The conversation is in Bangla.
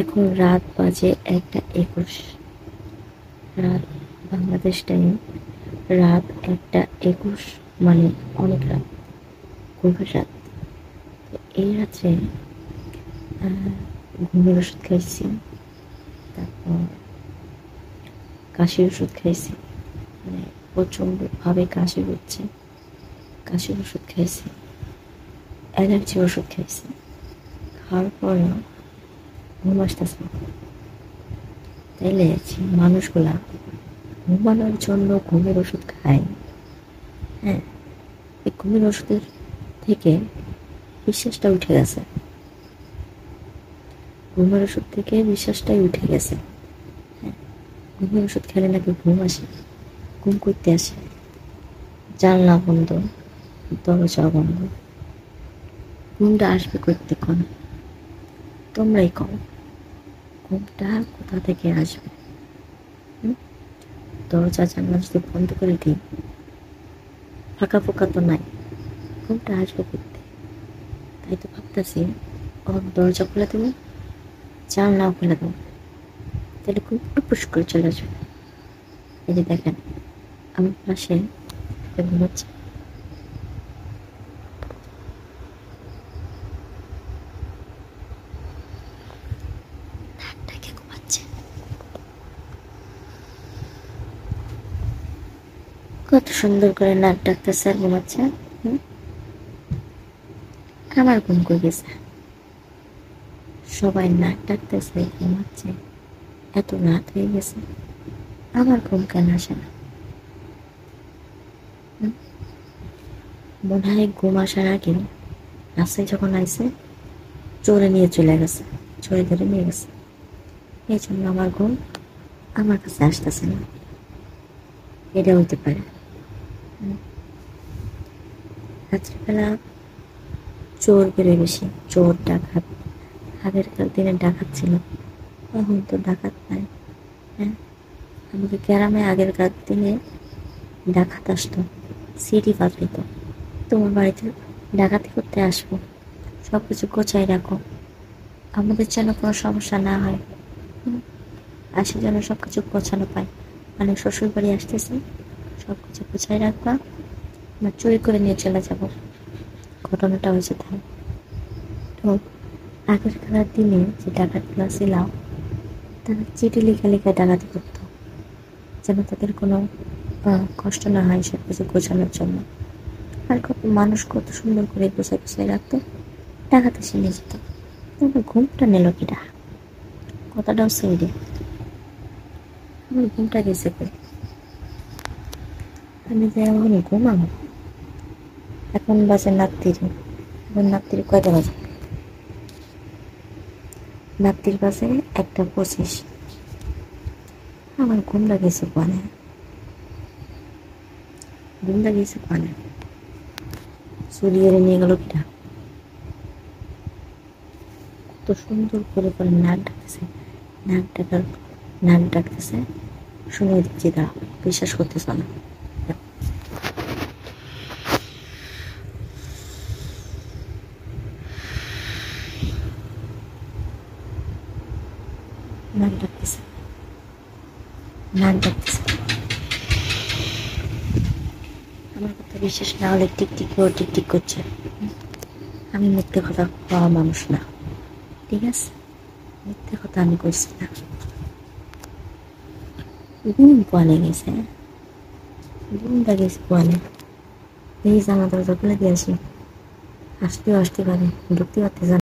এখন রাত বাজে 1:21, রাত বাংলাদেশ টাইম রাত 1:21, মানে অনেক রাত, গভীর রাত। তো এই রাত্রে ঘুমের ওষুধ খাইছি, তারপর কাশির ওষুধ খাইছি, মানে প্রচণ্ডভাবে কাশি হচ্ছে, কাশির ওষুধ খাইছি, অ্যালার্জি ওষুধ খাইছি, খাওয়ার পরেও ঘুম আসতেছে না। তাইলে মানুষগুলা ঘুমানোর জন্য ঘুমের ওষুধ খায়, হ্যাঁ, এই ঘুমের ওষুধের থেকে বিশ্বাসটা উঠে গেছে, ঘুমের ওষুধ থেকে বিশ্বাসটাই উঠে গেছে। হ্যাঁ, ঘুমের ওষুধ খেলে নাকি ঘুম আসে, ঘুম করতে আসে, জানলা বন্ধ, দরজা বন্ধ, ঘুমটা আসবে করতে কোন, তোমরাই কও ঘুমটা কোথা থেকে আসবে? দরজা জানলা যদি বন্ধ করে দিই, ফাঁকা ফোঁকা তো নাই, ঘুমটা আসবে করতে। তাই তো ভাবতেছি ওর দরজা খুলে দেবো, জানলাও খুলে দেবো, তাহলে খুব টুপুস করে চলে আসবে। এই যে দেখেন আমার পাশে ঘুমাচ্ছে, ঘুমাচ্ছে, কত সুন্দর করে নাক ডাকতেছে আর ঘুমাচ্ছে। আমার ঘুম করে গেছে, সবাই নাক ডাকতেছে ঘুমাচ্ছে, এত রাত হয়ে গেছে, আমার ঘুম কেন আসে না? মনে হয় ঘুম আসার আগে রাস্তায় যখন আইসে চোরে নিয়ে চলে গেছে, চোরে ধরে নিয়ে গেছে, এই জন্য আমার ঘুম আমার কাছে আসতেছে না। এটা হইতে পারে। রাত্রিবেলা চোর বেড়ে বেশি, চোর ডাকাত, আগেরকার দিনে ডাকাত ছিল, এখন তো ডাকাত নাই। হ্যাঁ, আমাদের গ্রামে আগেরকার দিনে ডাকাত আসতো, সিটি পাঠাইতো, তোমার বাড়িতে ডাকাতি করতে আসবো, সব কিছু গোছায় রাখো, আমাদের যেন কোনো সমস্যা না হয়, আসে যেন সব কিছু গোছানো পায়, মানে শ্বশুর বাড়ি আসতেছে, সব কিছু গোছায় রাখবা, আমরা চুরি করে নিয়ে চলে যাব। ঘটনাটা হয়েছে তাই। তো আগেরকার দিনে যে ডাকাতগুলো ছিল, তারা চিঠি লিখে লিখে ডাকাতি করতো, যেন তাদের কোনো কষ্ট না হয় সব কিছু গোছানোর জন্য। আর কত মানুষ কত সুন্দর করে গোছায় গোছায় রাখতো, ডাকাতে সে নিয়ে যেত। তবে ঘুমটা নিল কিনা, কথাটাও সেই রে, আমার ঘুমটা গেছে কই? আমি যে এখন ঘুমাবো, এখন বাজে রাত্রিরে, এখন রাত্রিরে কয়টা বাজে? রাত্রির বাজে 1:25, আমার ঘুমটা গেছে কোয়ানে, ঘুমটা গেছে কোয়ানে, চুরি এড়ে নিয়ে গেল কিনা? কত সুন্দর করে করে নাক ডাকতেছে, নাক ডাকতেছে, শুনে দিচ্ছি, দাঁড়া, বিশ্বাস করতেছ না, নাক ডাকতেছে, নাক ডাকতেছে। আমার কথা বিশ্বাস না হলে টিকটিক করে টিকটিক করছে। আমি মিথ্যে কথা পাওয়া মানুষ না, ঠিক আছে? মিথ্যে কথা আমি করছি না। ঘুম কোয়ানে গেছে, ঘুমটা গেছে কোয়ানে, প্লিজ আমার দরজা খুলে দিয়ে আসি, আসতেও আসতে পারে, ঢুকতে পারতে